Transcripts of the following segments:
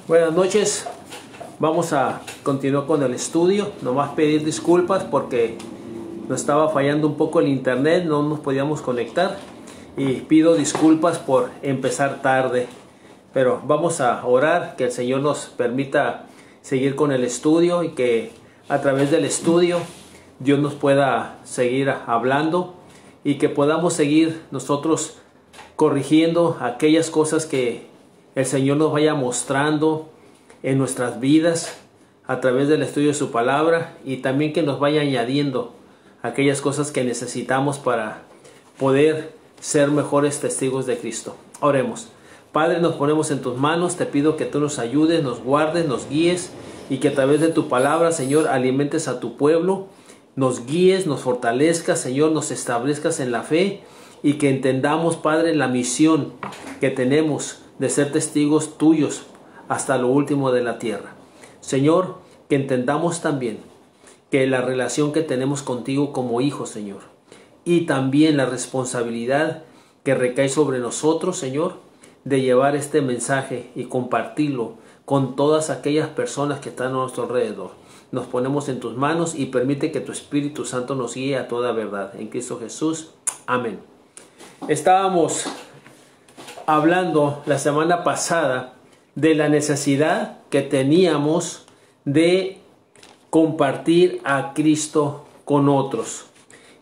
Buenas noches, vamos a continuar con el estudio. Nomás pedir disculpas porque nos estaba fallando un poco el internet, no nos podíamos conectar y pido disculpas por empezar tarde, pero vamos a orar que el Señor nos permita seguir con el estudio y que a través del estudio Dios nos pueda seguir hablando y que podamos seguir nosotros corrigiendo aquellas cosas que el Señor nos vaya mostrando en nuestras vidas a través del estudio de su palabra, y también que nos vaya añadiendo aquellas cosas que necesitamos para poder ser mejores testigos de Cristo. Oremos. Padre, nos ponemos en tus manos, te pido que tú nos ayudes, nos guardes, nos guíes, y que a través de tu palabra, Señor, alimentes a tu pueblo, nos guíes, nos fortalezcas, Señor, nos establezcas en la fe, y que entendamos, Padre, la misión que tenemos de ser testigos tuyos hasta lo último de la tierra. Señor, que entendamos también que la relación que tenemos contigo como hijos, Señor, y también la responsabilidad que recae sobre nosotros, Señor, de llevar este mensaje y compartirlo con todas aquellas personas que están a nuestro alrededor. Nos ponemos en tus manos y permite que tu Espíritu Santo nos guíe a toda verdad. En Cristo Jesús. Amén. Estábamos hablando la semana pasada de la necesidad que teníamos de compartir a Cristo con otros.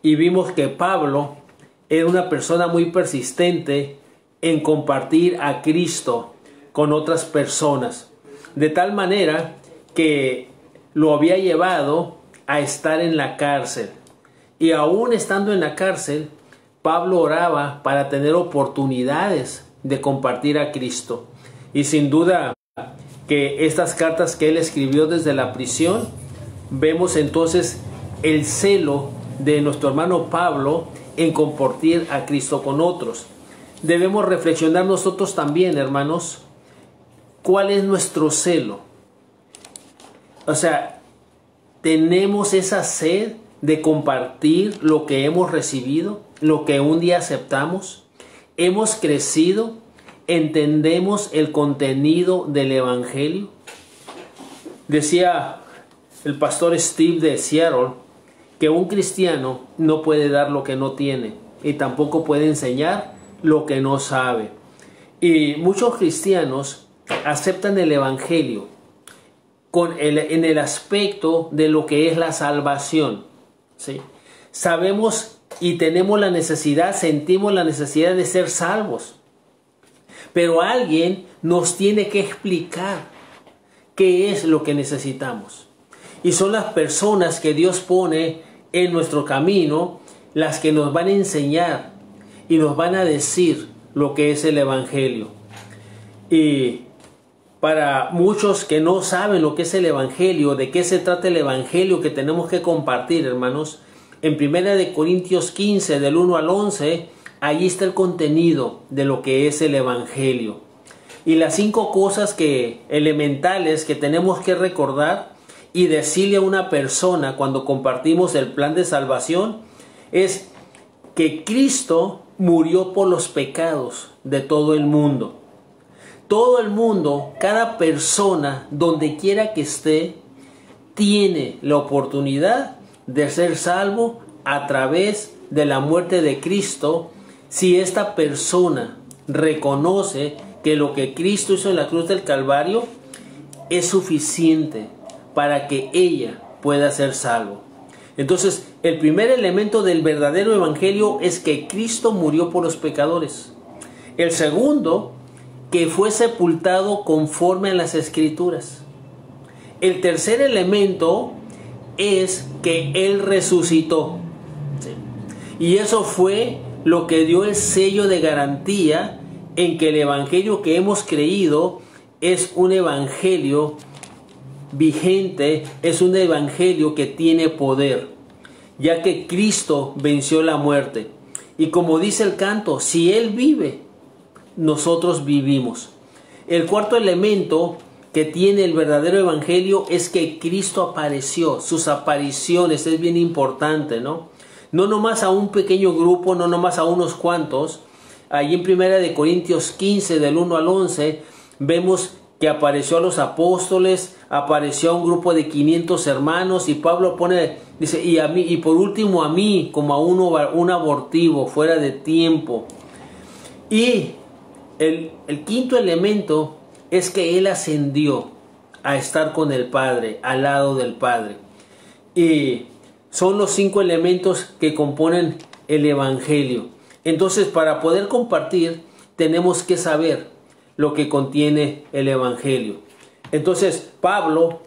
Y vimos que Pablo era una persona muy persistente en compartir a Cristo con otras personas. De tal manera que lo había llevado a estar en la cárcel. Y aún estando en la cárcel, Pablo oraba para tener oportunidades de compartir a Cristo. Y sin duda que estas cartas que él escribió desde la prisión, vemos entonces el celo de nuestro hermano Pablo en compartir a Cristo con otros. Debemos reflexionar nosotros también, hermanos, ¿cuál es nuestro celo? O sea, ¿tenemos esa sed de compartir lo que hemos recibido, lo que un día aceptamos? ¿Hemos crecido? ¿Entendemos el contenido del Evangelio? Decía el pastor Steve de Seattle que un cristiano no puede dar lo que no tiene y tampoco puede enseñar lo que no sabe. Y muchos cristianos aceptan el Evangelio en el aspecto de lo que es la salvación, ¿sí? Sabemos y tenemos la necesidad, sentimos la necesidad de ser salvos. Pero alguien nos tiene que explicar qué es lo que necesitamos. Y son las personas que Dios pone en nuestro camino las que nos van a enseñar y nos van a decir lo que es el Evangelio. Y para muchos que no saben lo que es el Evangelio, de qué se trata el Evangelio que tenemos que compartir, hermanos, en 1 Corintios 15, del 1 al 11, allí está el contenido de lo que es el Evangelio. Y las 5 cosas elementales que tenemos que recordar y decirle a una persona cuando compartimos el plan de salvación es que Cristo murió por los pecados de todo el mundo. Todo el mundo, cada persona, donde quiera que esté, tiene la oportunidad de ser salvo a través de la muerte de Cristo, si esta persona reconoce que lo que Cristo hizo en la cruz del Calvario es suficiente para que ella pueda ser salvo. Entonces, el primer elemento del verdadero evangelio es que Cristo murió por los pecadores. El segundo, que fue sepultado conforme a las Escrituras. El tercer elemento es que Él resucitó. ¿Sí? Y eso fue lo que dio el sello de garantía en que el evangelio que hemos creído es un evangelio vigente, es un evangelio que tiene poder, ya que Cristo venció la muerte. Y como dice el canto, si Él vive, nosotros vivimos. El cuarto elemento que tiene el verdadero evangelio es que Cristo apareció. Sus apariciones es bien importante, ¿no? No nomás a un pequeño grupo, no nomás a unos cuantos. Allí en 1 Corintios 15, del 1 al 11, vemos que apareció a los apóstoles, apareció a un grupo de 500 hermanos, y Pablo dice, y a mí, y por último a mí, como a un abortivo, fuera de tiempo. Y el quinto elemento es que él ascendió a estar con el Padre, al lado del Padre. Y son los 5 elementos que componen el Evangelio. Entonces, para poder compartir, tenemos que saber lo que contiene el Evangelio. Entonces, Pablo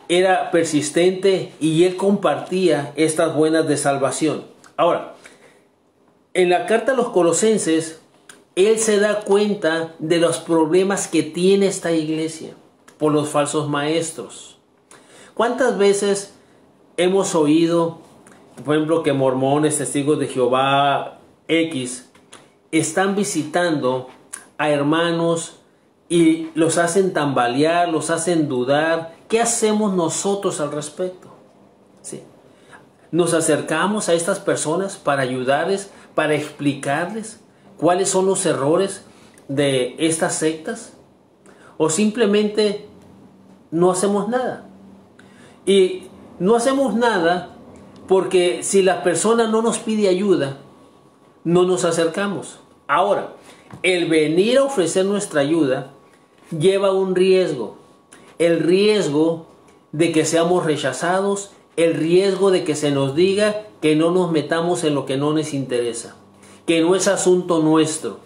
era persistente y él compartía estas buenas de salvación. Ahora, en la carta a los Colosenses, él se da cuenta de los problemas que tiene esta iglesia por los falsos maestros. ¿Cuántas veces hemos oído, por ejemplo, que mormones, testigos de Jehová, están visitando a hermanos y los hacen tambalear, los hacen dudar? ¿Qué hacemos nosotros al respecto? ¿Sí? ¿Nos acercamos a estas personas para ayudarles, para explicarles cuáles son los errores de estas sectas? ¿O simplemente no hacemos nada? Y no hacemos nada porque si la persona no nos pide ayuda, no nos acercamos. Ahora, el venir a ofrecer nuestra ayuda lleva un riesgo. El riesgo de que seamos rechazados, el riesgo de que se nos diga que no nos metamos en lo que no nos interesa, que no es asunto nuestro.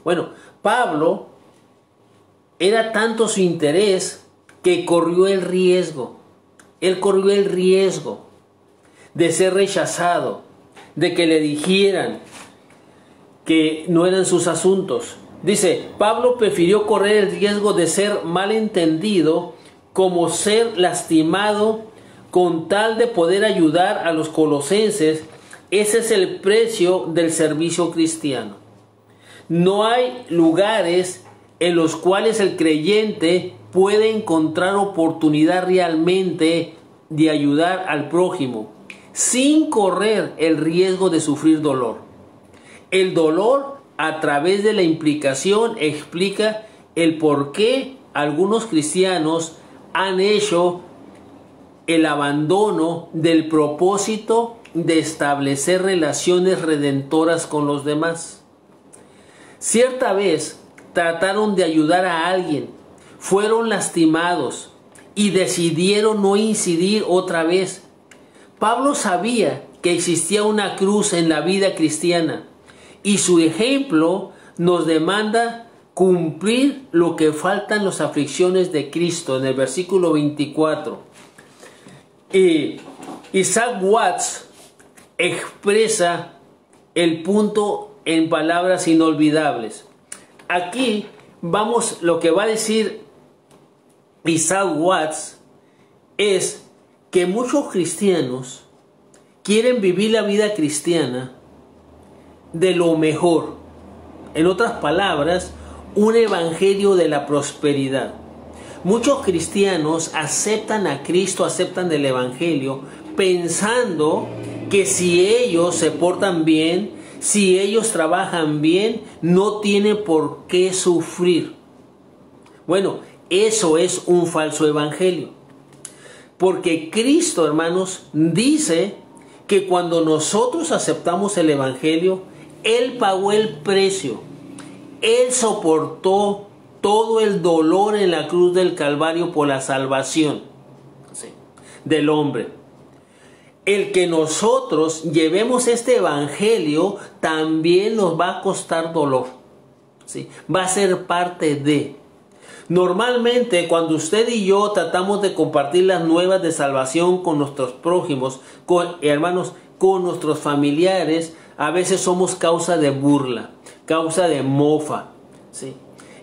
Bueno, Pablo era tanto su interés que corrió el riesgo. Él corrió el riesgo de ser rechazado, de que le dijeran que no eran sus asuntos. Dice, Pablo prefirió correr el riesgo de ser malentendido como ser lastimado con tal de poder ayudar a los colosenses. Ese es el precio del servicio cristiano. No hay lugares en los cuales el creyente puede encontrar oportunidad realmente de ayudar al prójimo sin correr el riesgo de sufrir dolor. El dolor, a través de la implicación, explica el por qué algunos cristianos han hecho el abandono del propósito de establecer relaciones redentoras con los demás. Cierta vez trataron de ayudar a alguien, fueron lastimados y decidieron no incidir otra vez. Pablo sabía que existía una cruz en la vida cristiana y su ejemplo nos demanda cumplir lo que faltan las aflicciones de Cristo en el versículo 24. Isaac Watts expresa el punto en palabras inolvidables. Aquí vamos, lo que va a decir Isaac Watts es que muchos cristianos quieren vivir la vida cristiana de lo mejor. En otras palabras, un evangelio de la prosperidad. Muchos cristianos aceptan a Cristo, aceptan el evangelio, pensando que si ellos se portan bien, si ellos trabajan bien, no tienen por qué sufrir. Bueno, eso es un falso evangelio. Porque Cristo, hermanos, dice que cuando nosotros aceptamos el evangelio, Él pagó el precio. Él soportó todo el dolor en la cruz del Calvario por la salvación, ¿sí?, del hombre. El que nosotros llevemos este evangelio también nos va a costar dolor, ¿sí? Va a ser parte de. Normalmente, cuando usted y yo tratamos de compartir las nuevas de salvación con nuestros prójimos, hermanos, con nuestros familiares, a veces somos causa de burla, causa de mofa, ¿sí?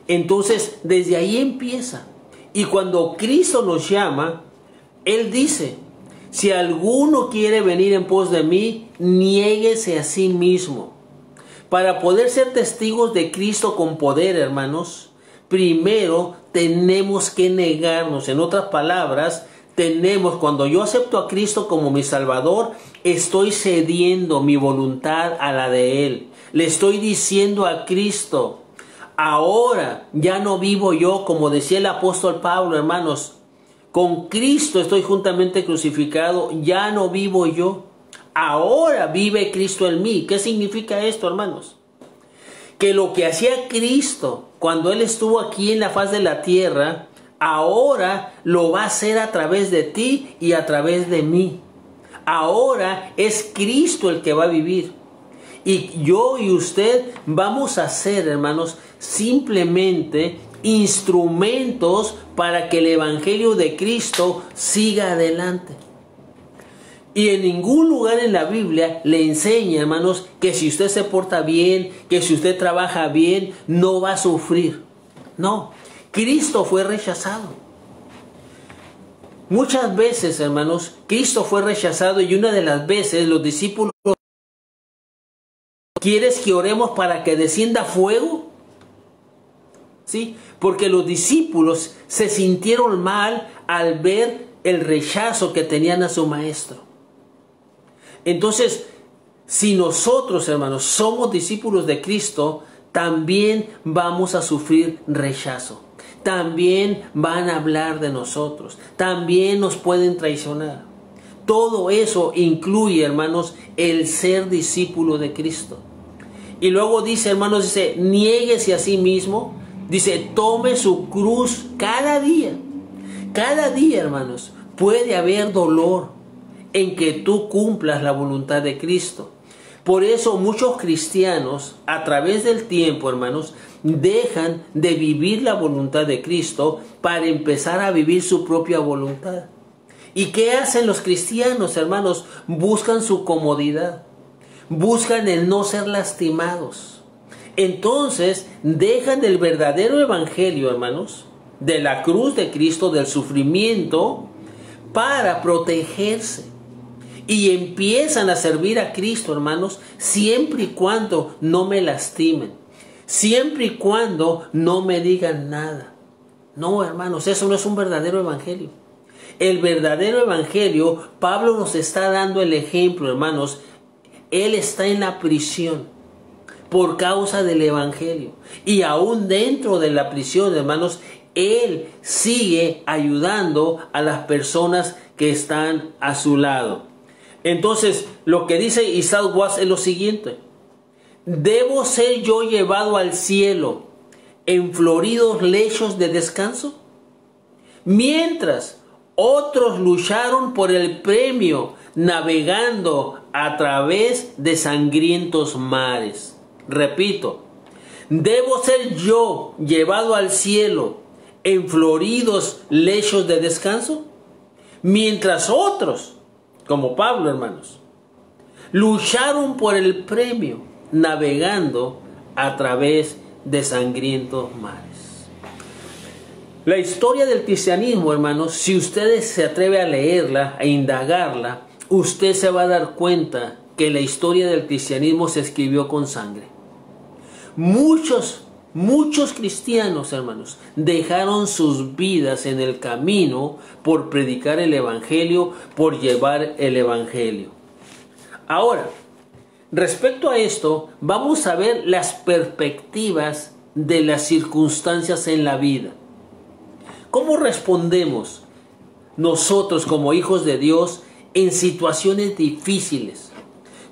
Entonces, desde ahí empieza. Y cuando Cristo nos llama, Él dice, si alguno quiere venir en pos de mí, niéguese a sí mismo. Para poder ser testigos de Cristo con poder, hermanos, primero tenemos que negarnos. En otras palabras, cuando yo acepto a Cristo como mi Salvador, estoy cediendo mi voluntad a la de Él. Le estoy diciendo a Cristo, Ahora ya no vivo yo, como decía el apóstol Pablo, hermanos. Con Cristo estoy juntamente crucificado, ya no vivo yo. Ahora vive Cristo en mí. ¿Qué significa esto, hermanos? Que lo que hacía Cristo cuando Él estuvo aquí en la faz de la tierra, ahora lo va a hacer a través de ti y a través de mí. Ahora es Cristo el que va a vivir. Y yo y usted vamos a ser, hermanos, simplemente instrumentos para que el Evangelio de Cristo siga adelante. Y en ningún lugar en la Biblia le enseña, hermanos, que si usted se porta bien, que si usted trabaja bien, no va a sufrir. No, Cristo fue rechazado. Muchas veces, hermanos, Cristo fue rechazado y una de las veces los discípulos, ¿quieres que oremos para que descienda fuego? ¿Sí? Porque los discípulos se sintieron mal al ver el rechazo que tenían a su maestro. Entonces, si nosotros, hermanos, somos discípulos de Cristo, también vamos a sufrir rechazo. También van a hablar de nosotros. También nos pueden traicionar. Todo eso incluye, hermanos, el ser discípulo de Cristo. Y luego dice, hermanos, dice, niéguese a sí mismo. Dice, tome su cruz cada día. Cada día, hermanos, puede haber dolor en que tú cumplas la voluntad de Cristo. Por eso muchos cristianos, a través del tiempo, hermanos, dejan de vivir la voluntad de Cristo para empezar a vivir su propia voluntad. ¿Y qué hacen los cristianos, hermanos? Buscan su comodidad. Buscan el no ser lastimados. Entonces, dejan el verdadero evangelio, hermanos, de la cruz de Cristo, del sufrimiento, para protegerse. Y empiezan a servir a Cristo, hermanos, siempre y cuando no me lastimen. Siempre y cuando no me digan nada. No, hermanos, eso no es un verdadero evangelio. El verdadero evangelio, Pablo nos está dando el ejemplo, hermanos. Él está en la prisión por causa del evangelio. Y aún dentro de la prisión, hermanos, él sigue ayudando a las personas que están a su lado. Entonces, lo que dice Isaac Watts es lo siguiente. ¿Debo ser yo llevado al cielo en floridos lechos de descanso? Mientras otros lucharon por el premio navegando a través de sangrientos mares. Repito, ¿debo ser yo llevado al cielo en floridos lechos de descanso? Mientras otros, como Pablo, hermanos, lucharon por el premio navegando a través de sangrientos mares. La historia del cristianismo, hermanos, si usted se atreve a leerla, a indagarla, usted se va a dar cuenta que la historia del cristianismo se escribió con sangre. Muchos cristianos, hermanos, dejaron sus vidas en el camino por predicar el evangelio, por llevar el evangelio. Ahora, respecto a esto, vamos a ver las perspectivas de las circunstancias en la vida. ¿Cómo respondemos nosotros como hijos de Dios en situaciones difíciles,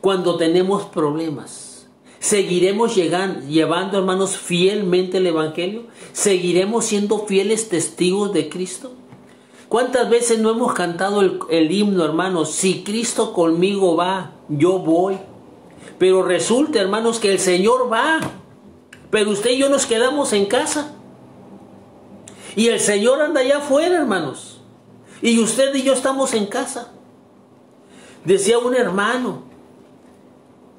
cuando tenemos problemas? ¿Seguiremos llevando, hermanos, fielmente el evangelio? ¿Seguiremos siendo fieles testigos de Cristo? ¿Cuántas veces no hemos cantado el himno, hermanos? Si Cristo conmigo va, yo voy. Pero resulta, hermanos, que el Señor va, pero usted y yo nos quedamos en casa. Y el Señor anda allá afuera, hermanos. Y usted y yo estamos en casa. Decía un hermano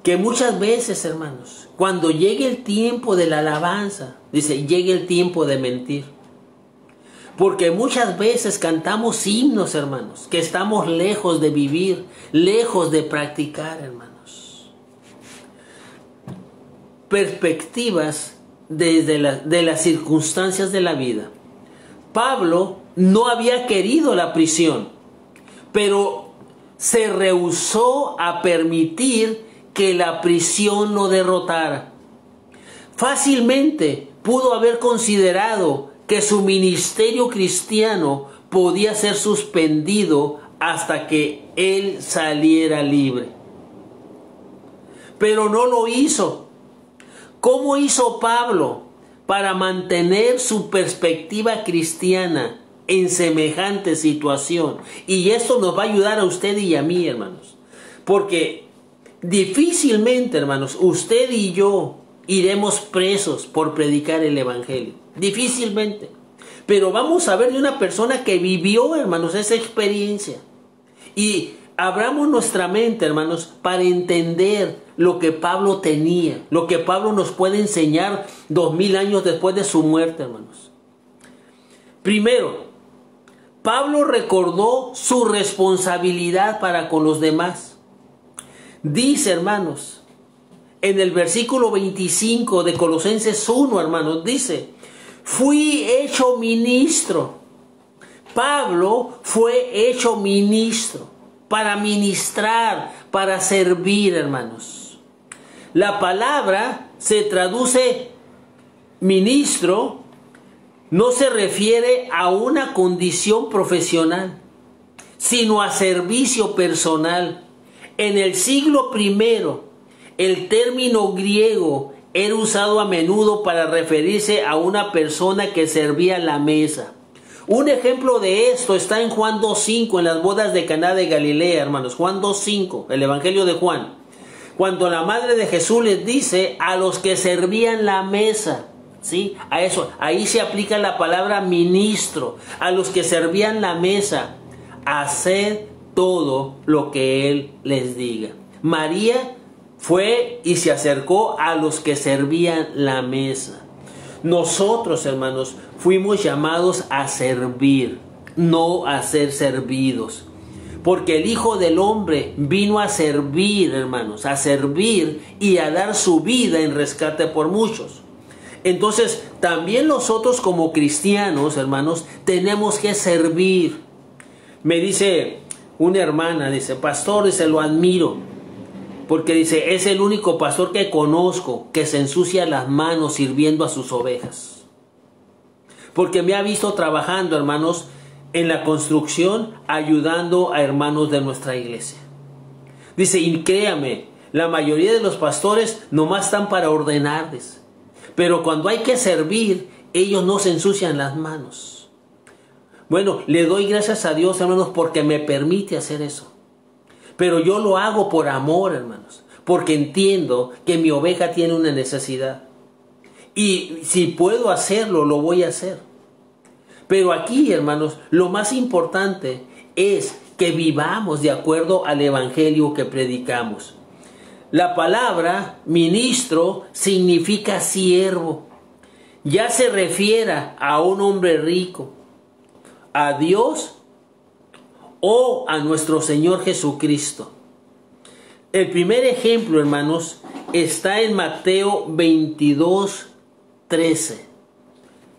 que muchas veces, hermanos, cuando llegue el tiempo de la alabanza, dice, llegue el tiempo de mentir. Porque muchas veces cantamos himnos, hermanos, que estamos lejos de vivir, lejos de practicar, hermanos. Perspectivas de las circunstancias de la vida. Pablo no había querido la prisión, pero se rehusó a permitir que la prisión lo derrotara. Fácilmente pudo haber considerado que su ministerio cristiano podía ser suspendido hasta que él saliera libre. Pero no lo hizo. ¿Cómo hizo Pablo para mantener su perspectiva cristiana en semejante situación? Y esto nos va a ayudar a usted y a mí, hermanos. Porque difícilmente, hermanos, usted y yo iremos presos por predicar el evangelio. Difícilmente. Pero vamos a ver de una persona que vivió, hermanos, esa experiencia. Y abramos nuestra mente, hermanos, para entender lo que Pablo tenía, lo que Pablo nos puede enseñar 2000 años después de su muerte, hermanos. Primero, Pablo recordó su responsabilidad para con los demás. Dice, hermanos, en el versículo 25 de Colosenses 1, hermanos, dice: fui hecho ministro. Pablo fue hecho ministro para ministrar, para servir, hermanos. La palabra se traduce ministro, no se refiere a una condición profesional, sino a servicio personal. En el siglo I, el término griego era usado a menudo para referirse a una persona que servía la mesa. Un ejemplo de esto está en Juan 2:5, en las bodas de Caná de Galilea, hermanos. Juan 2:5, el Evangelio de Juan. Cuando la madre de Jesús les dice a los que servían la mesa, ¿sí? A eso, ahí se aplica la palabra ministro, a los que servían la mesa, haced todo lo que Él les diga. María fue y se acercó a los que servían la mesa. Nosotros, hermanos, fuimos llamados a servir, no a ser servidos. Porque el Hijo del Hombre vino a servir, hermanos, a servir y a dar su vida en rescate por muchos. Entonces, también nosotros como cristianos, hermanos, tenemos que servir. Me dice una hermana, dice: pastor, dice, lo admiro. Porque dice, es el único pastor que conozco que se ensucia las manos sirviendo a sus ovejas. Porque me ha visto trabajando, hermanos, en la construcción, ayudando a hermanos de nuestra iglesia. Dice, y créame, la mayoría de los pastores nomás están para ordenarles. Pero cuando hay que servir, ellos no se ensucian las manos. Bueno, le doy gracias a Dios, hermanos, porque me permite hacer eso. Pero yo lo hago por amor, hermanos, porque entiendo que mi oveja tiene una necesidad. Y si puedo hacerlo, lo voy a hacer. Pero aquí, hermanos, lo más importante es que vivamos de acuerdo al evangelio que predicamos. La palabra ministro significa siervo. Ya se refiera a un hombre rico, a Dios o a nuestro Señor Jesucristo. El primer ejemplo, hermanos, está en Mateo 22:13.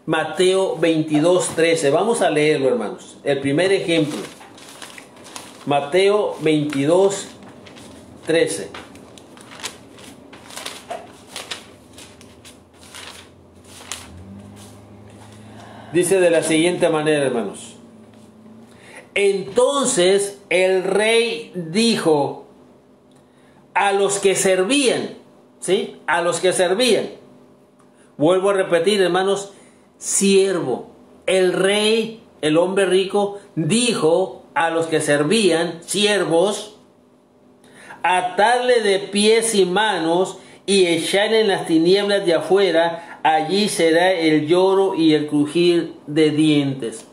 Mateo 22:13. Vamos a leerlo, hermanos. El primer ejemplo. Mateo 22:13. Dice de la siguiente manera, hermanos. Entonces el rey dijo a los que servían, ¿sí? A los que servían. Vuelvo a repetir, hermanos, siervo. El rey, el hombre rico, dijo a los que servían, siervos, atadle de pies y manos y echarle en las tinieblas de afuera, allí será el lloro y el crujir de dientes.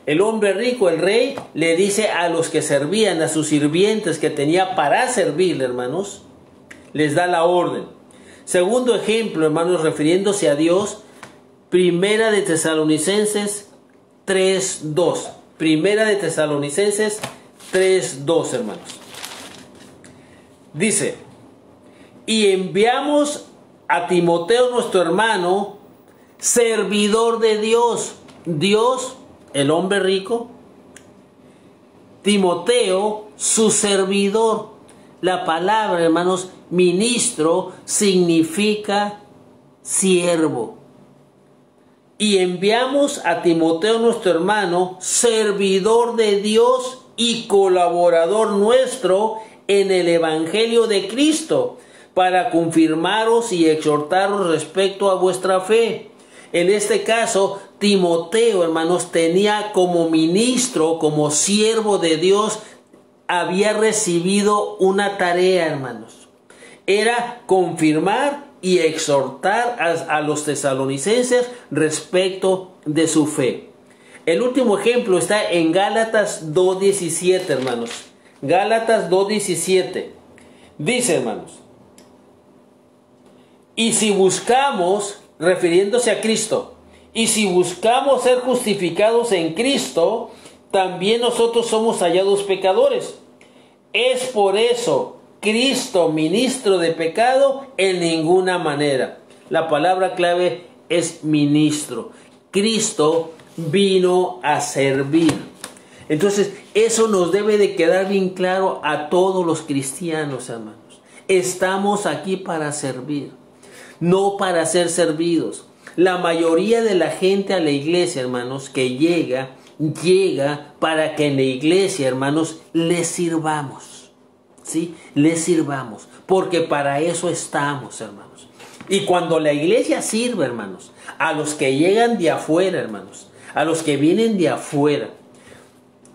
El hombre rico, el rey, le dice a los que servían, a sus sirvientes que tenía para servirle, hermanos, les da la orden. Segundo ejemplo, hermanos, refiriéndose a Dios, Primera de Tesalonicenses 3:2. Primera de Tesalonicenses 3:2, hermanos. Dice, y enviamos a Timoteo, nuestro hermano, servidor de Dios. Dios, el hombre rico, Timoteo, su servidor. La palabra, hermanos, ministro significa siervo. y enviamos a Timoteo nuestro hermano, servidor de Dios y colaborador nuestro en el Evangelio de Cristo, para confirmaros y exhortaros respecto a vuestra fe. En este caso, Timoteo, hermanos, tenía como ministro, como siervo de Dios, había recibido una tarea, hermanos. Era confirmar y exhortar a los tesalonicenses respecto de su fe. El último ejemplo está en Gálatas 2:17, hermanos. Gálatas 2:17. Dice, hermanos, y si buscamos, refiriéndose a Cristo, y si buscamos ser justificados en Cristo, también nosotros somos hallados pecadores. Es por eso Cristo ministro de pecado en ninguna manera. La palabra clave es ministro. Cristo vino a servir. Entonces, eso nos debe de quedar bien claro a todos los cristianos, hermanos. Estamos aquí para servir, no para ser servidos. La mayoría de la gente a la iglesia, hermanos, que llega para que en la iglesia, hermanos, les sirvamos. ¿Sí? Les sirvamos, porque para eso estamos, hermanos. Y cuando la iglesia sirve, hermanos, a los que llegan de afuera, hermanos, a los que vienen de afuera,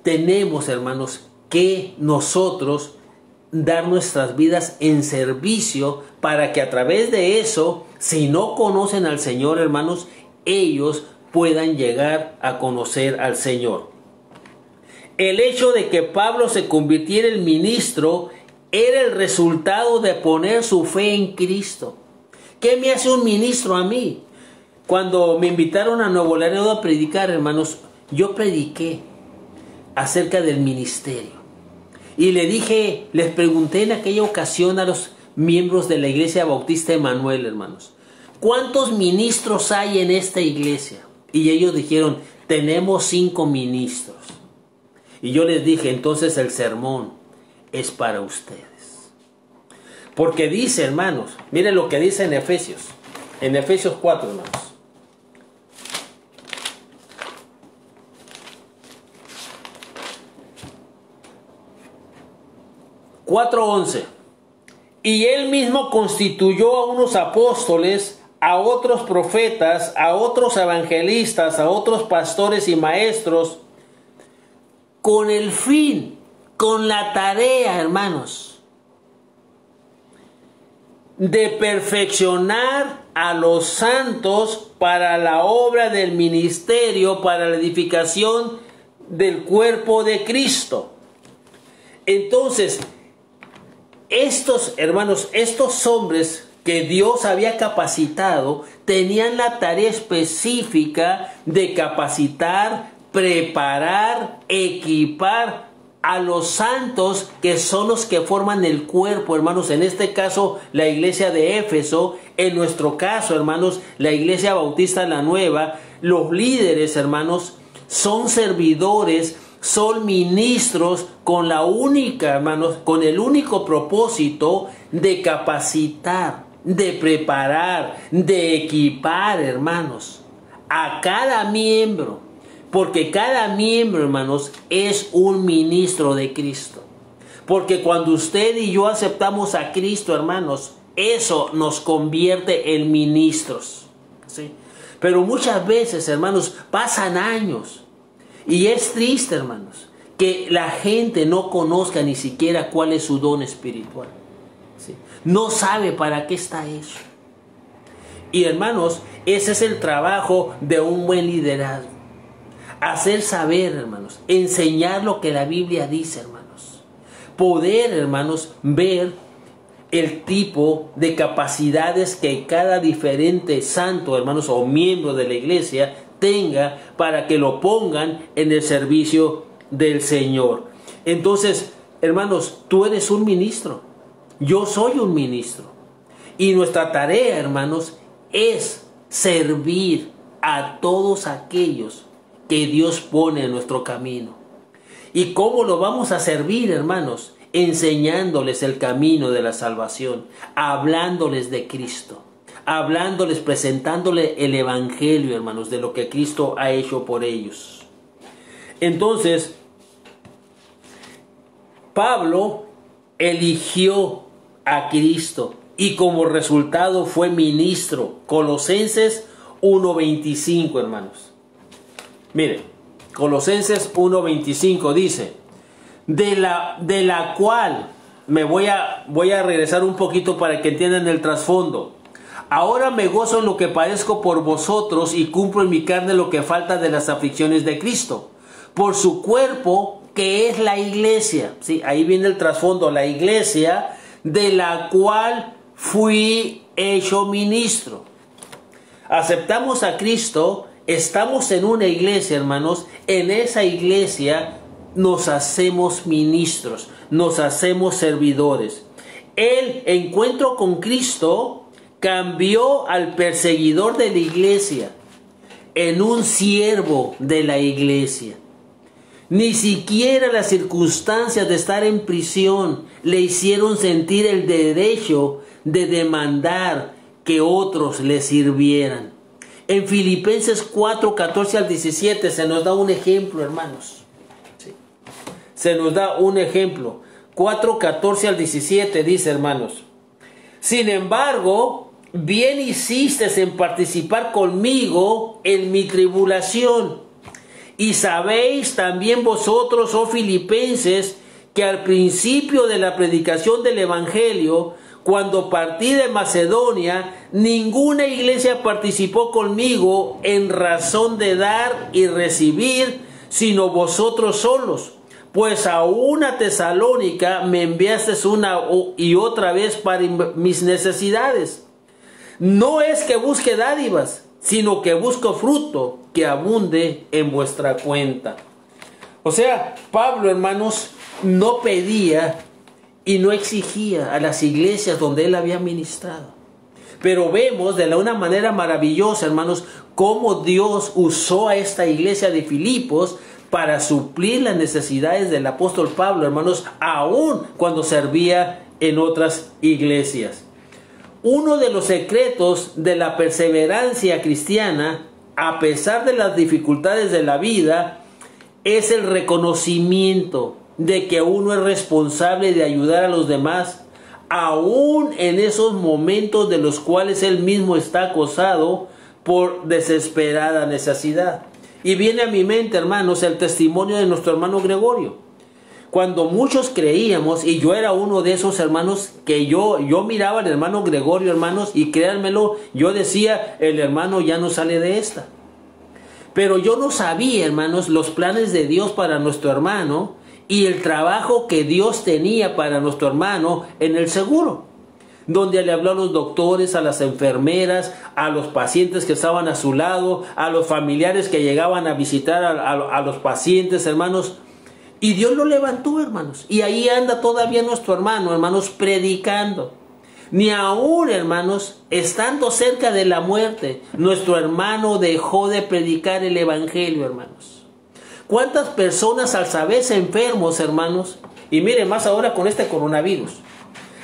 tenemos, hermanos, que nosotros dar nuestras vidas en servicio para que a través de eso, si no conocen al Señor, hermanos, ellos puedan llegar a conocer al Señor. El hecho de que Pablo se convirtiera en ministro era el resultado de poner su fe en Cristo. ¿Qué me hace un ministro a mí? Cuando me invitaron a Nuevo Laredo a predicar, hermanos, yo prediqué acerca del ministerio. Y les pregunté en aquella ocasión a los miembros de la Iglesia Bautista Emanuel, hermanos, ¿cuántos ministros hay en esta iglesia? Y ellos dijeron, tenemos 5 ministros. Y yo les dije, entonces el sermón es para ustedes. Porque dice, hermanos, miren lo que dice en Efesios 4, hermanos. (4:11) Y él mismo constituyó a unos apóstoles, a otros profetas, a otros evangelistas, a otros pastores y maestros, con el fin, con la tarea, hermanos, de perfeccionar a los santos para la obra del ministerio, para la edificación del cuerpo de Cristo. Entonces, estos hermanos, estos hombres que Dios había capacitado, tenían la tarea específica de capacitar, preparar, equipar a los santos que son los que forman el cuerpo, hermanos. En este caso, la iglesia de Éfeso. En nuestro caso, hermanos, la iglesia bautista La Nueva. Los líderes, hermanos, son servidores, son ministros con con el único propósito de capacitar, de preparar, de equipar, hermanos, a cada miembro. Porque cada miembro, hermanos, es un ministro de Cristo. Porque cuando usted y yo aceptamos a Cristo, hermanos, eso nos convierte en ministros. ¿Sí? Pero muchas veces, hermanos, pasan años. Y es triste, hermanos, que la gente no conozca ni siquiera cuál es su don espiritual. ¿Sí? No sabe para qué está hecho. Y hermanos, ese es el trabajo de un buen liderazgo. Hacer saber, hermanos, enseñar lo que la Biblia dice, hermanos. Poder, hermanos, ver el tipo de capacidades que cada diferente santo, hermanos, o miembro de la iglesia tenga para que lo pongan en el servicio del Señor. Entonces, hermanos, tú eres un ministro. Yo soy un ministro. Y nuestra tarea, hermanos, es servir a todos aquellos que Dios pone en nuestro camino. ¿Y cómo lo vamos a servir, hermanos? Enseñándoles el camino de la salvación, hablándoles de Cristo, hablándoles, presentándole el evangelio, hermanos, de lo que Cristo ha hecho por ellos. Entonces, Pablo eligió a Cristo y como resultado fue ministro. Colosenses 1:25, hermanos. Miren, Colosenses 1:25 dice, de la cual me voy a regresar un poquito para que entiendan el trasfondo. Ahora me gozo en lo que padezco por vosotros y cumplo en mi carne lo que falta de las aflicciones de Cristo, por su cuerpo que es la iglesia. ¿Sí? Ahí viene el trasfondo, la iglesia de la cual fui hecho ministro. Aceptamos a Cristo, estamos en una iglesia, hermanos, en esa iglesia nos hacemos ministros, nos hacemos servidores. El encuentro con Cristo cambió al perseguidor de la iglesia en un siervo de la iglesia. Ni siquiera las circunstancias de estar en prisión le hicieron sentir el derecho de demandar que otros le sirvieran. En Filipenses 4:14 al 17 se nos da un ejemplo, hermanos. ¿Sí? Se nos da un ejemplo. 4:14 al 17 dice, hermanos: sin embargo, bien hiciste en participar conmigo en mi tribulación. Y sabéis también vosotros, oh filipenses, que al principio de la predicación del Evangelio, cuando partí de Macedonia, ninguna iglesia participó conmigo en razón de dar y recibir, sino vosotros solos. Pues a una Tesalónica me enviasteis una y otra vez para mis necesidades. No es que busque dádivas, sino que busco fruto que abunde en vuestra cuenta. O sea, Pablo, hermanos, no pedía y no exigía a las iglesias donde él había ministrado. Pero vemos de una manera maravillosa, hermanos, cómo Dios usó a esta iglesia de Filipos para suplir las necesidades del apóstol Pablo, hermanos, aún cuando servía en otras iglesias. Uno de los secretos de la perseverancia cristiana, a pesar de las dificultades de la vida, es el reconocimiento de que uno es responsable de ayudar a los demás, aún en esos momentos de los cuales él mismo está acosado por desesperada necesidad. Y viene a mi mente, hermanos, el testimonio de nuestro hermano Gregorio. Cuando muchos creíamos, y yo era uno de esos hermanos, que yo miraba al hermano Gregorio, hermanos, y créanmelo, yo decía, el hermano ya no sale de esta. Pero yo no sabía, hermanos, los planes de Dios para nuestro hermano y el trabajo que Dios tenía para nuestro hermano en el seguro, donde le habló a los doctores, a las enfermeras, a los pacientes que estaban a su lado, a los familiares que llegaban a visitar a los pacientes, hermanos. Y Dios lo levantó, hermanos. Y ahí anda todavía nuestro hermano, hermanos, predicando. Ni aún, hermanos, estando cerca de la muerte, nuestro hermano dejó de predicar el evangelio, hermanos. ¿Cuántas personas al saberse enfermos, hermanos? Y miren, más ahora con este coronavirus.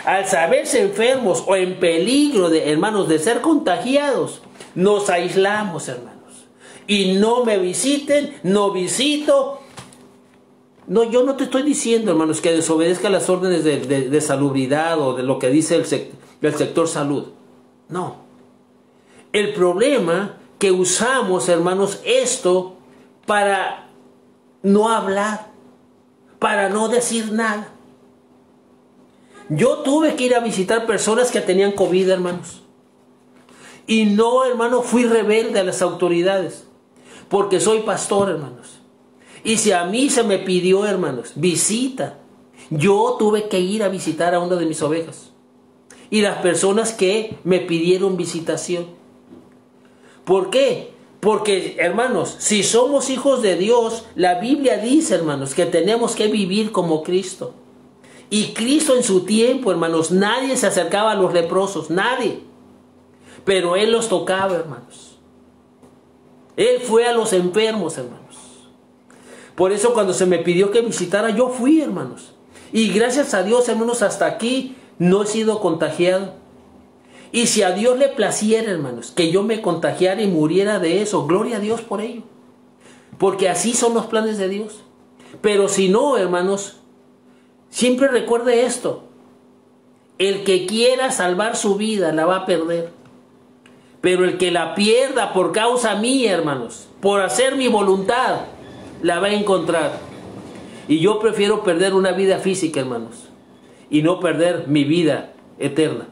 Al saberse enfermos o en peligro, hermanos, de ser contagiados, nos aislamos, hermanos. Y no me visiten, no visito. No, yo no te estoy diciendo, hermanos, que desobedezca las órdenes de salubridad o de lo que dice el sector salud. No. El problema que usamos, hermanos, esto para no hablar, para no decir nada. Yo tuve que ir a visitar personas que tenían COVID, hermanos. Y no, hermano, fui rebelde a las autoridades, porque soy pastor, hermanos. Y si a mí se me pidió, hermanos, visita, yo tuve que ir a visitar a una de mis ovejas. Y las personas que me pidieron visitación. ¿Por qué? Porque, hermanos, si somos hijos de Dios, la Biblia dice, hermanos, que tenemos que vivir como Cristo. Y Cristo en su tiempo, hermanos, nadie se acercaba a los leprosos, nadie. Pero Él los tocaba, hermanos. Él fue a los enfermos, hermanos. Por eso cuando se me pidió que visitara, yo fui, hermanos. Y gracias a Dios, hermanos, hasta aquí no he sido contagiado. Y si a Dios le placiera, hermanos, que yo me contagiara y muriera de eso, gloria a Dios por ello. Porque así son los planes de Dios. Pero si no, hermanos, siempre recuerde esto. El que quiera salvar su vida la va a perder. Pero el que la pierda por causa mía, hermanos, por hacer mi voluntad, la va a encontrar. Y yo prefiero perder una vida física, hermanos, y no perder mi vida eterna,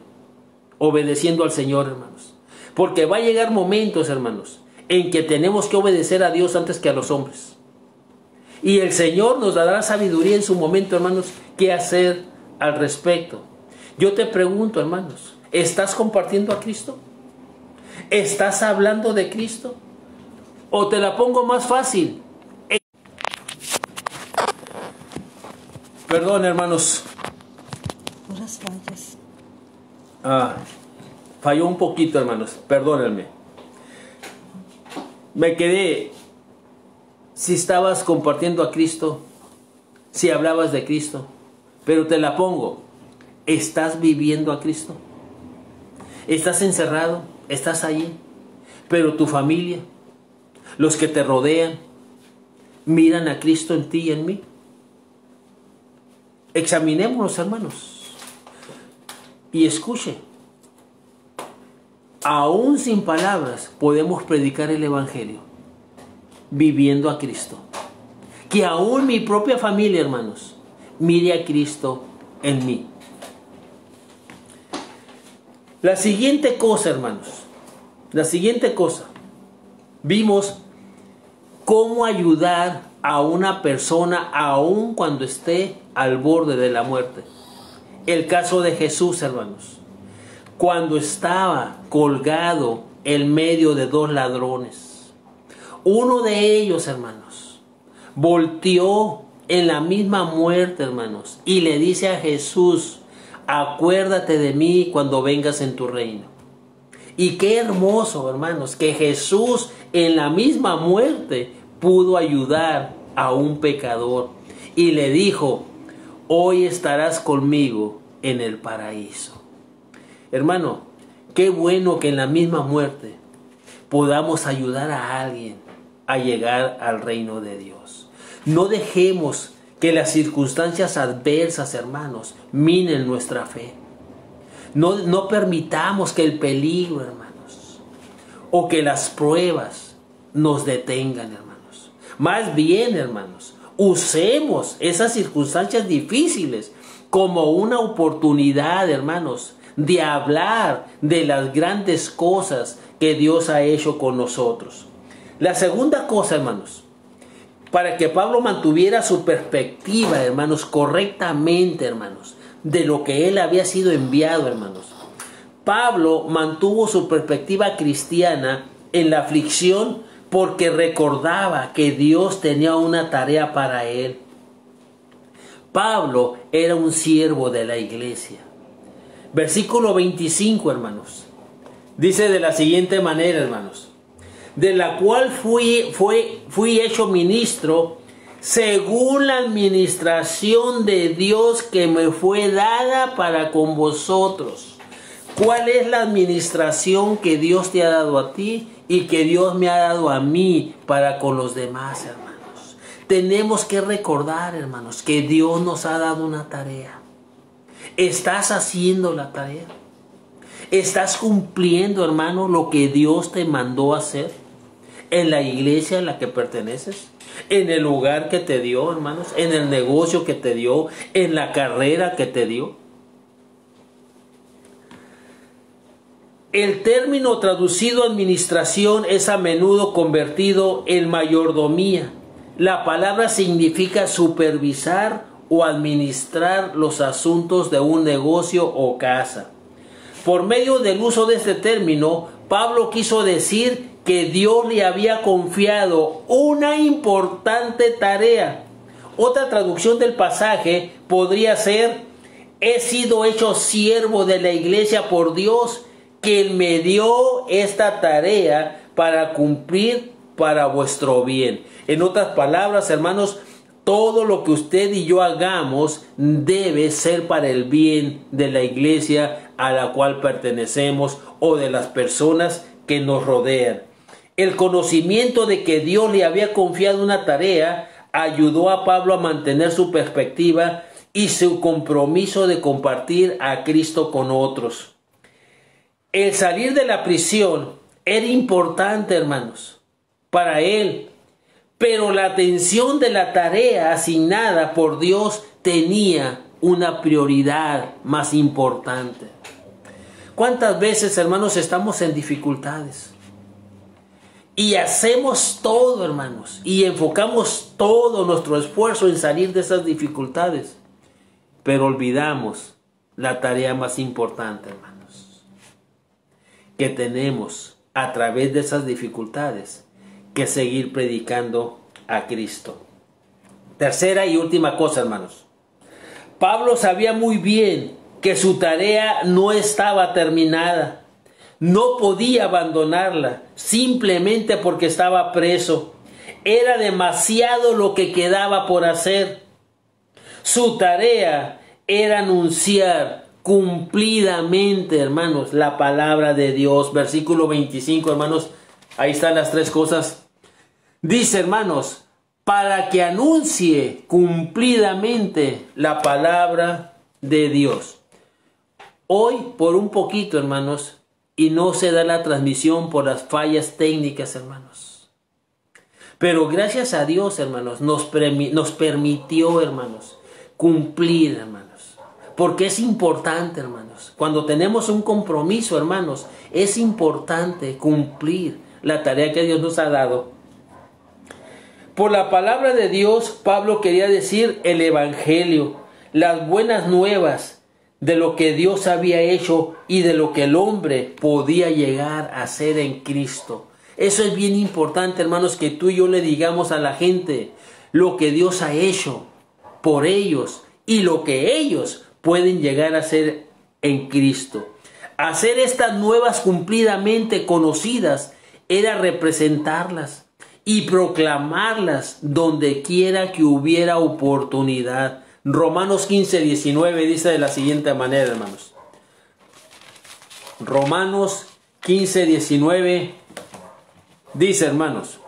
obedeciendo al Señor, hermanos. Porque va a llegar momentos, hermanos, en que tenemos que obedecer a Dios antes que a los hombres. Y el Señor nos dará sabiduría en su momento, hermanos, qué hacer al respecto. Yo te pregunto, hermanos, ¿estás compartiendo a Cristo? ¿Estás hablando de Cristo? ¿O te la pongo más fácil? Perdón, hermanos. Puras fallas. Falló un poquito, hermanos. Perdónenme. Me quedé. Si estabas compartiendo a Cristo, si hablabas de Cristo, pero te la pongo. ¿Estás viviendo a Cristo? ¿Estás encerrado? ¿Estás allí? Pero tu familia, los que te rodean, miran a Cristo en ti y en mí. Examinémonos, hermanos. Y escuche. Aún sin palabras podemos predicar el Evangelio, viviendo a Cristo. Que aún mi propia familia, hermanos, mire a Cristo en mí. La siguiente cosa, hermanos, la siguiente cosa, vimos cómo ayudar a una persona aún cuando esté al borde de la muerte. El caso de Jesús, hermanos, cuando estaba colgado en medio de dos ladrones. Uno de ellos, hermanos, volteó en la misma muerte, hermanos, y le dice a Jesús: acuérdate de mí cuando vengas en tu reino. Y qué hermoso, hermanos, que Jesús en la misma muerte pudo ayudar a un pecador. Y le dijo: hoy estarás conmigo en el paraíso. Hermano, qué bueno que en la misma muerte podamos ayudar a alguien a llegar al reino de Dios. No dejemos que las circunstancias adversas, hermanos, minen nuestra fe. No permitamos que el peligro, hermanos, o que las pruebas nos detengan, hermanos. Más bien, hermanos, usemos esas circunstancias difíciles como una oportunidad, hermanos, de hablar de las grandes cosas que Dios ha hecho con nosotros. La segunda cosa, hermanos, para que Pablo mantuviera su perspectiva, hermanos, correctamente, hermanos, de lo que él había sido enviado, hermanos. Pablo mantuvo su perspectiva cristiana en la aflicción porque recordaba que Dios tenía una tarea para él. Pablo era un siervo de la iglesia. Versículo 25, hermanos. Dice de la siguiente manera, hermanos: de la cual fui hecho ministro según la administración de Dios que me fue dada para con vosotros. ¿Cuál es la administración que Dios te ha dado a ti y que Dios me ha dado a mí para con los demás, hermanos? Tenemos que recordar, hermanos, que Dios nos ha dado una tarea. ¿Estás haciendo la tarea? ¿Estás cumpliendo, hermano, lo que Dios te mandó hacer en la iglesia a la que perteneces? ¿En el lugar que te dio, hermanos? ¿En el negocio que te dio? ¿En la carrera que te dio? El término traducido administración es a menudo convertido en mayordomía. La palabra significa supervisar o administrar los asuntos de un negocio o casa. Por medio del uso de este término, Pablo quiso decir que Dios le había confiado una importante tarea. Otra traducción del pasaje podría ser: he sido hecho siervo de la iglesia por Dios, quien me dio esta tarea para cumplir para vuestro bien. En otras palabras, hermanos, todo lo que usted y yo hagamos debe ser para el bien de la iglesia a la cual pertenecemos o de las personas que nos rodean. El conocimiento de que Dios le había confiado una tarea ayudó a Pablo a mantener su perspectiva y su compromiso de compartir a Cristo con otros. El salir de la prisión era importante, hermanos, para él, pero la atención de la tarea asignada por Dios tenía una prioridad más importante. ¿Cuántas veces, hermanos, estamos en dificultades? Y hacemos todo, hermanos, y enfocamos todo nuestro esfuerzo en salir de esas dificultades, pero olvidamos la tarea más importante, hermanos, que tenemos a través de esas dificultades que seguir predicando a Cristo. Tercera y última cosa, hermanos. Pablo sabía muy bien que su tarea no estaba terminada. No podía abandonarla simplemente porque estaba preso. Era demasiado lo que quedaba por hacer. Su tarea era anunciar cumplidamente, hermanos, la palabra de Dios. Versículo 25, hermanos, ahí están las tres cosas. Dice, hermanos, para que anuncie cumplidamente la palabra de Dios. Hoy, por un poquito, hermanos, y no se da la transmisión por las fallas técnicas, hermanos. Pero gracias a Dios, hermanos, nos permitió, hermanos, cumplir, hermanos. Porque es importante, hermanos. Cuando tenemos un compromiso, hermanos, es importante cumplir la tarea que Dios nos ha dado. Por la palabra de Dios, Pablo quería decir el evangelio, las buenas nuevas de lo que Dios había hecho y de lo que el hombre podía llegar a ser en Cristo. Eso es bien importante, hermanos, que tú y yo le digamos a la gente lo que Dios ha hecho por ellos y lo que ellos pueden llegar a ser en Cristo. Hacer estas nuevas cumplidamente conocidas era representarlas y proclamarlas donde quiera que hubiera oportunidad. Romanos 15:19 dice de la siguiente manera, hermanos. Romanos 15:19 dice, hermanos,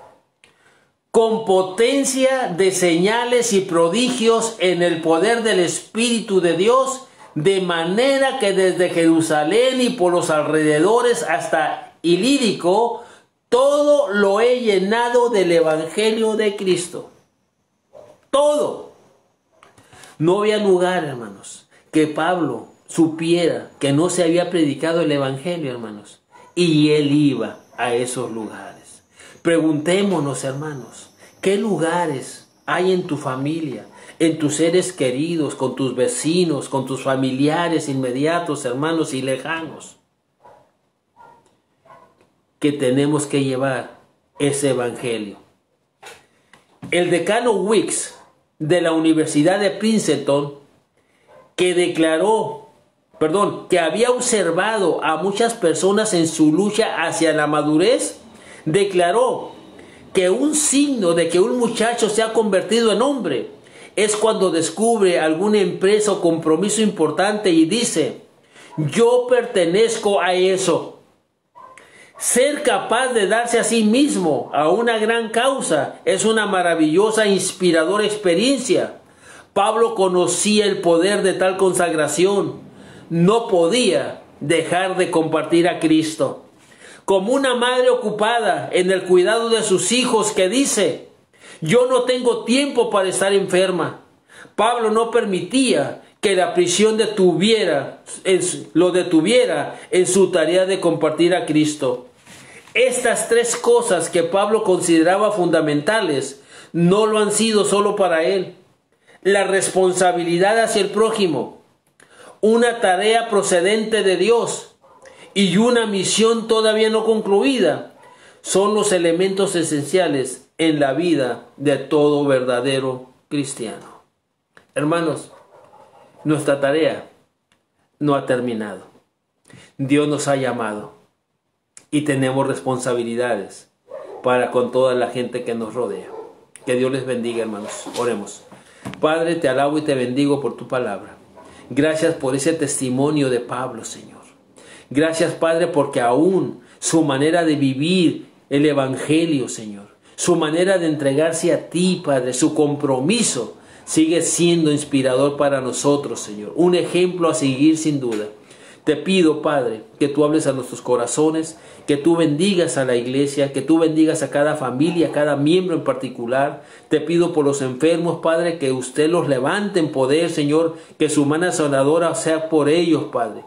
con potencia de señales y prodigios en el poder del Espíritu de Dios, de manera que desde Jerusalén y por los alrededores hasta Ilírico, todo lo he llenado del Evangelio de Cristo. Todo. No había lugar, hermanos, que Pablo supiera que no se había predicado el Evangelio, hermanos. Y él iba a esos lugares. Preguntémonos, hermanos, ¿qué lugares hay en tu familia, en tus seres queridos, con tus vecinos, con tus familiares inmediatos, hermanos y lejanos, que tenemos que llevar ese evangelio? El decano Wicks de la Universidad de Princeton, que había observado a muchas personas en su lucha hacia la madurez, declaró que un signo de que un muchacho se ha convertido en hombre es cuando descubre alguna empresa o compromiso importante y dice: yo pertenezco a eso. Ser capaz de darse a sí mismo a una gran causa es una maravillosa e inspiradora experiencia. Pablo conocía el poder de tal consagración. No podía dejar de compartir a Cristo. Como una madre ocupada en el cuidado de sus hijos que dice: yo no tengo tiempo para estar enferma. Pablo no permitía que la prisión lo detuviera en su tarea de compartir a Cristo. Estas tres cosas que Pablo consideraba fundamentales no lo han sido solo para él. La responsabilidad hacia el prójimo, una tarea procedente de Dios y una misión todavía no concluida son los elementos esenciales en la vida de todo verdadero cristiano. Hermanos, nuestra tarea no ha terminado. Dios nos ha llamado y tenemos responsabilidades para con toda la gente que nos rodea. Que Dios les bendiga, hermanos. Oremos. Padre, te alabo y te bendigo por tu palabra. Gracias por ese testimonio de Pablo, Señor. Gracias, Padre, porque aún su manera de vivir el Evangelio, Señor, su manera de entregarse a ti, Padre, su compromiso, sigue siendo inspirador para nosotros, Señor. Un ejemplo a seguir sin duda. Te pido, Padre, que tú hables a nuestros corazones, que tú bendigas a la iglesia, que tú bendigas a cada familia, a cada miembro en particular. Te pido por los enfermos, Padre, que usted los levante en poder, Señor, que su mano sanadora sea por ellos, Padre.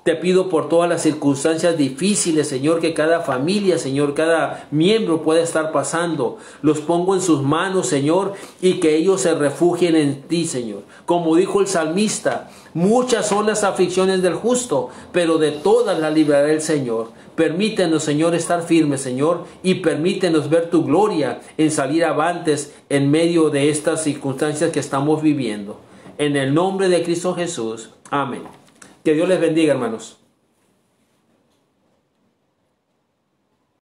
Te pido por todas las circunstancias difíciles, Señor, que cada familia, Señor, cada miembro pueda estar pasando. Los pongo en sus manos, Señor, y que ellos se refugien en ti, Señor. Como dijo el salmista, muchas son las aflicciones del justo, pero de todas las librará el Señor. Permítenos, Señor, estar firmes, Señor, y permítenos ver tu gloria en salir avantes en medio de estas circunstancias que estamos viviendo. En el nombre de Cristo Jesús. Amén. Que Dios les bendiga, hermanos.